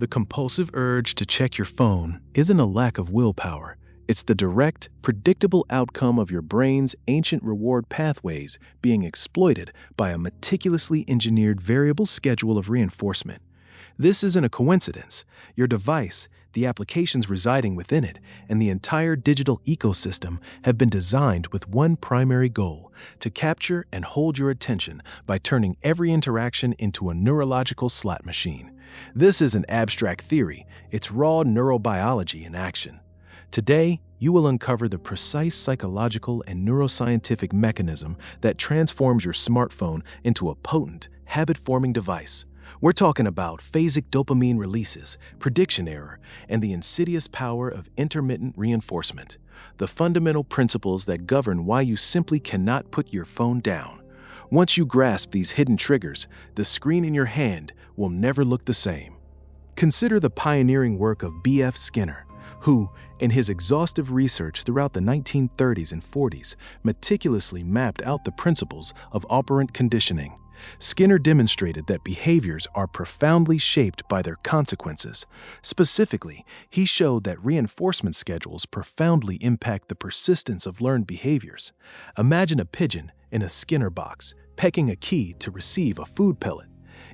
The compulsive urge to check your phone isn't a lack of willpower. It's the direct, predictable outcome of your brain's ancient reward pathways being exploited by a meticulously engineered variable schedule of reinforcement. This isn't a coincidence. Your device, the applications residing within it, and the entire digital ecosystem have been designed with one primary goal: to capture and hold your attention by turning every interaction into a neurological slot machine. This isn't abstract theory, it's raw neurobiology in action. Today, you will uncover the precise psychological and neuroscientific mechanism that transforms your smartphone into a potent, habit-forming device. We're talking about phasic dopamine releases, prediction error, and the insidious power of intermittent reinforcement, the fundamental principles that govern why you simply cannot put your phone down. Once you grasp these hidden triggers, the screen in your hand will never look the same. Consider the pioneering work of B.F. Skinner, who, in his exhaustive research throughout the 1930s and 40s, meticulously mapped out the principles of operant conditioning. Skinner demonstrated that behaviors are profoundly shaped by their consequences. Specifically, he showed that reinforcement schedules profoundly impact the persistence of learned behaviors. Imagine a pigeon in a Skinner box, pecking a key to receive a food pellet.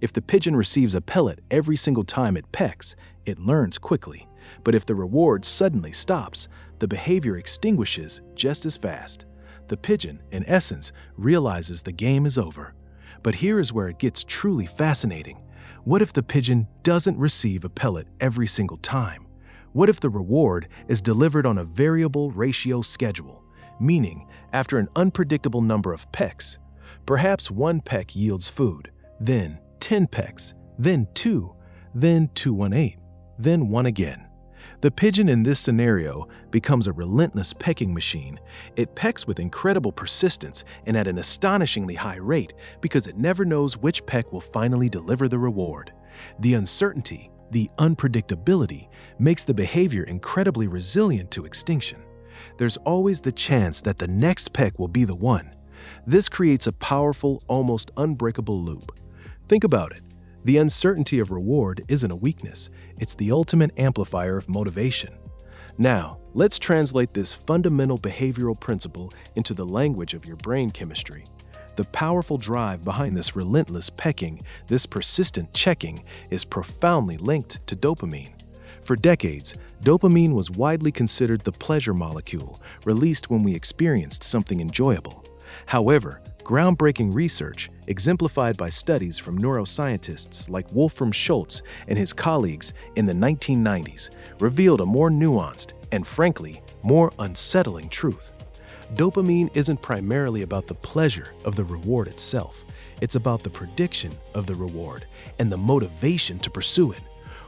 If the pigeon receives a pellet every single time it pecks, it learns quickly. But if the reward suddenly stops, the behavior extinguishes just as fast. The pigeon, in essence, realizes the game is over. But here is where it gets truly fascinating. What if the pigeon doesn't receive a pellet every single time? What if the reward is delivered on a variable ratio schedule, meaning after an unpredictable number of pecks? Perhaps 1 peck yields food, then 10 pecks, then 2, then 218, then 1 again. The pigeon in this scenario becomes a relentless pecking machine. It pecks with incredible persistence and at an astonishingly high rate because it never knows which peck will finally deliver the reward. The uncertainty, the unpredictability, makes the behavior incredibly resilient to extinction. There's always the chance that the next peck will be the one. This creates a powerful, almost unbreakable loop. Think about it. The uncertainty of reward isn't a weakness, it's the ultimate amplifier of motivation. Now, let's translate this fundamental behavioral principle into the language of your brain chemistry. The powerful drive behind this relentless pecking, this persistent checking, is profoundly linked to dopamine. For decades, dopamine was widely considered the pleasure molecule, released when we experienced something enjoyable. However, groundbreaking research, exemplified by studies from neuroscientists like Wolfram Schultz and his colleagues in the 1990s, revealed a more nuanced and, frankly, more unsettling truth. Dopamine isn't primarily about the pleasure of the reward itself. It's about the prediction of the reward and the motivation to pursue it.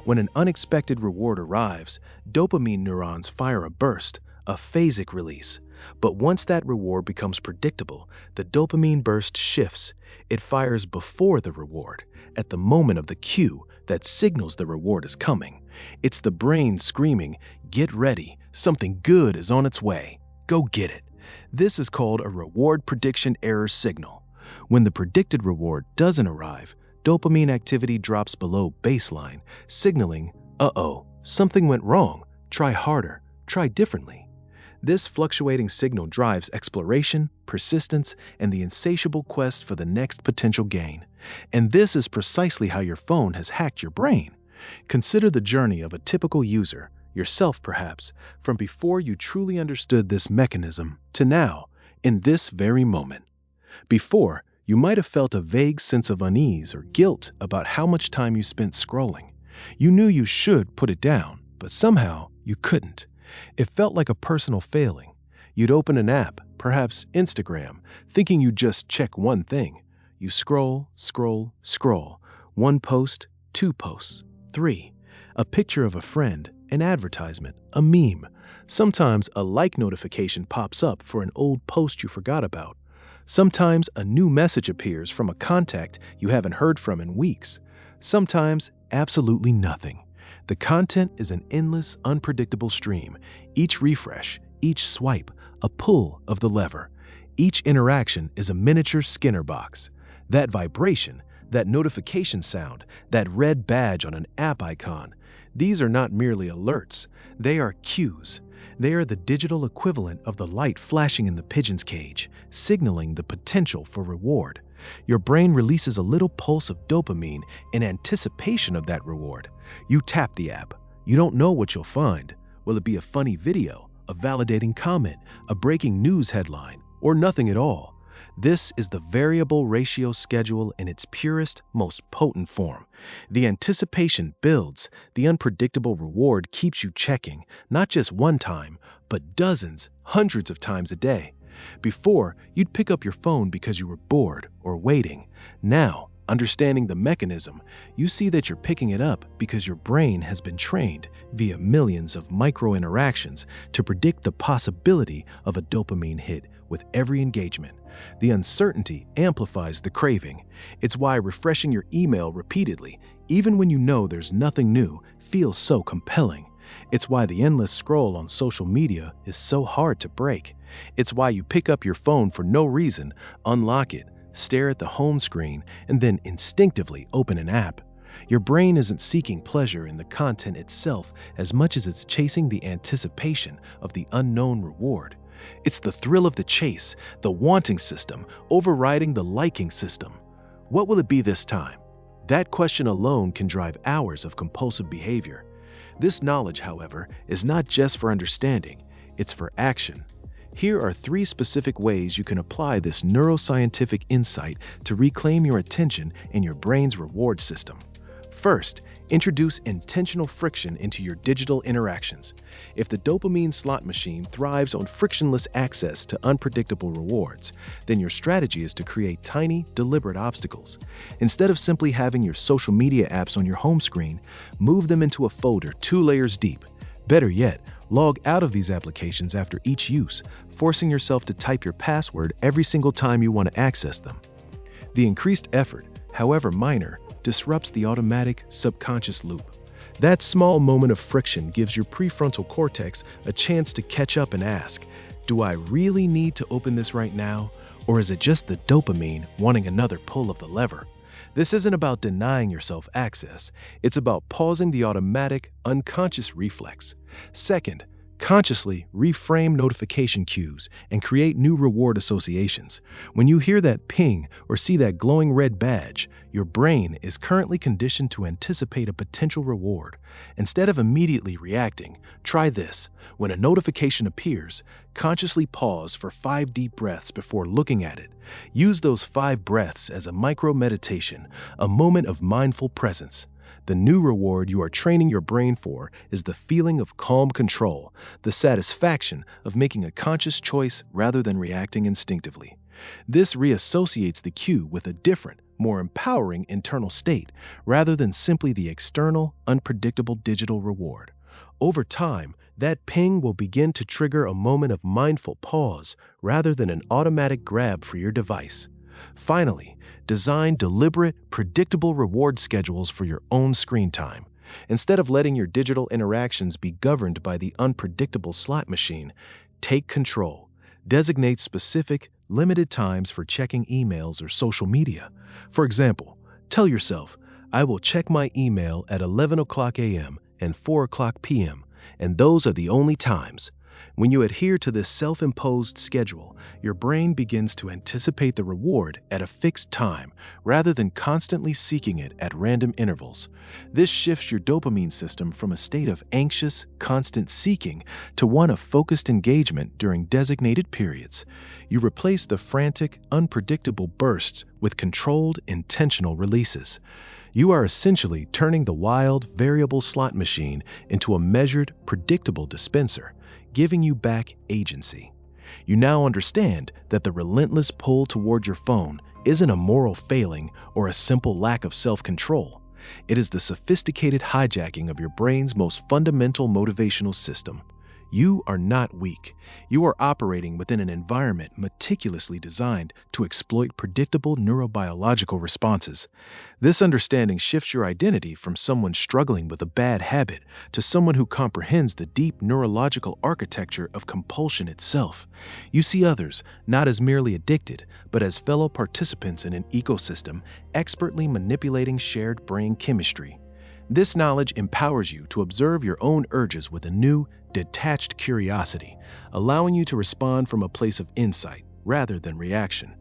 When an unexpected reward arrives, dopamine neurons fire a burst, a phasic release. But once that reward becomes predictable, the dopamine burst shifts. It fires before the reward, at the moment of the cue that signals the reward is coming. It's the brain screaming, "Get ready, something good is on its way. Go get it." This is called a reward prediction error signal. When the predicted reward doesn't arrive, dopamine activity drops below baseline, signaling, "Uh-oh, something went wrong. Try harder, try differently." This fluctuating signal drives exploration, persistence, and the insatiable quest for the next potential gain. And this is precisely how your phone has hacked your brain. Consider the journey of a typical user, yourself perhaps, from before you truly understood this mechanism to now, in this very moment. Before, you might have felt a vague sense of unease or guilt about how much time you spent scrolling. You knew you should put it down, but somehow you couldn't. It felt like a personal failing. You'd open an app, perhaps Instagram, thinking you'd just check one thing. You scroll, scroll, scroll. 1 post, 2 posts, 3. A picture of a friend, an advertisement, a meme. Sometimes a like notification pops up for an old post you forgot about. Sometimes a new message appears from a contact you haven't heard from in weeks. Sometimes absolutely nothing. The content is an endless, unpredictable stream. Each refresh, each swipe, a pull of the lever. Each interaction is a miniature Skinner box. That vibration, that notification sound, that red badge on an app icon, These are not merely alerts, they are cues. They are the digital equivalent of the light flashing in the pigeon's cage, signaling the potential for reward. Your brain releases a little pulse of dopamine in anticipation of that reward. You tap the app. You don't know what you'll find. Will it be a funny video, a validating comment, a breaking news headline, or nothing at all? This is the variable ratio schedule in its purest, most potent form. The anticipation builds, the unpredictable reward keeps you checking, not just one time, but dozens, hundreds of times a day. Before, you'd pick up your phone because you were bored or waiting. Now, understanding the mechanism, you see that you're picking it up because your brain has been trained via millions of micro-interactions to predict the possibility of a dopamine hit with every engagement. The uncertainty amplifies the craving. It's why refreshing your email repeatedly, even when you know there's nothing new, feels so compelling. It's why the endless scroll on social media is so hard to break. It's why you pick up your phone for no reason, unlock it, stare at the home screen, and then instinctively open an app. Your brain isn't seeking pleasure in the content itself as much as it's chasing the anticipation of the unknown reward. It's the thrill of the chase, the wanting system, overriding the liking system. What will it be this time? That question alone can drive hours of compulsive behavior. This knowledge, however, is not just for understanding, it's for action. Here are 3 specific ways you can apply this neuroscientific insight to reclaim your attention and your brain's reward system. First, introduce intentional friction into your digital interactions. If the dopamine slot machine thrives on frictionless access to unpredictable rewards, then your strategy is to create tiny, deliberate obstacles. Instead of simply having your social media apps on your home screen, move them into a folder 2 layers deep. Better yet, log out of these applications after each use, forcing yourself to type your password every single time you want to access them. The increased effort, however minor, disrupts the automatic subconscious loop. That small moment of friction gives your prefrontal cortex a chance to catch up and ask, do I really need to open this right now? Or is it just the dopamine wanting another pull of the lever? This isn't about denying yourself access. It's about pausing the automatic, unconscious reflex. Second, consciously reframe notification cues and create new reward associations. When you hear that ping or see that glowing red badge, your brain is currently conditioned to anticipate a potential reward. Instead of immediately reacting, try this. When a notification appears, consciously pause for 5 deep breaths before looking at it. Use those 5 breaths as a micro-meditation, a moment of mindful presence. The new reward you are training your brain for is the feeling of calm control, the satisfaction of making a conscious choice rather than reacting instinctively. This reassociates the cue with a different, more empowering internal state, rather than simply the external, unpredictable digital reward. Over time, that ping will begin to trigger a moment of mindful pause rather than an automatic grab for your device. Finally, design deliberate, predictable reward schedules for your own screen time. Instead of letting your digital interactions be governed by the unpredictable slot machine, take control. Designate specific, limited times for checking emails or social media. For example, tell yourself, I will check my email at 11 o'clock a.m. and 4 o'clock p.m., and those are the only times. When you adhere to this self-imposed schedule, your brain begins to anticipate the reward at a fixed time rather than constantly seeking it at random intervals. This shifts your dopamine system from a state of anxious, constant seeking to one of focused engagement during designated periods. You replace the frantic, unpredictable bursts with controlled, intentional releases. You are essentially turning the wild, variable slot machine into a measured, predictable dispenser, giving you back agency. You now understand that the relentless pull toward your phone isn't a moral failing or a simple lack of self-control. It is the sophisticated hijacking of your brain's most fundamental motivational system. You are not weak. You are operating within an environment meticulously designed to exploit predictable neurobiological responses. This understanding shifts your identity from someone struggling with a bad habit to someone who comprehends the deep neurological architecture of compulsion itself. You see others not as merely addicted, but as fellow participants in an ecosystem expertly manipulating shared brain chemistry. This knowledge empowers you to observe your own urges with a new, detached curiosity, allowing you to respond from a place of insight rather than reaction.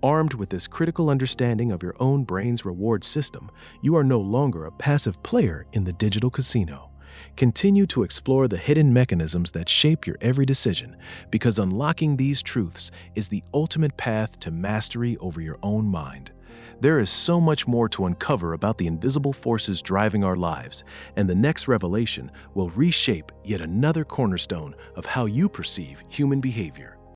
Armed with this critical understanding of your own brain's reward system, you are no longer a passive player in the digital casino. Continue to explore the hidden mechanisms that shape your every decision, because unlocking these truths is the ultimate path to mastery over your own mind. There is so much more to uncover about the invisible forces driving our lives, and the next revelation will reshape yet another cornerstone of how you perceive human behavior.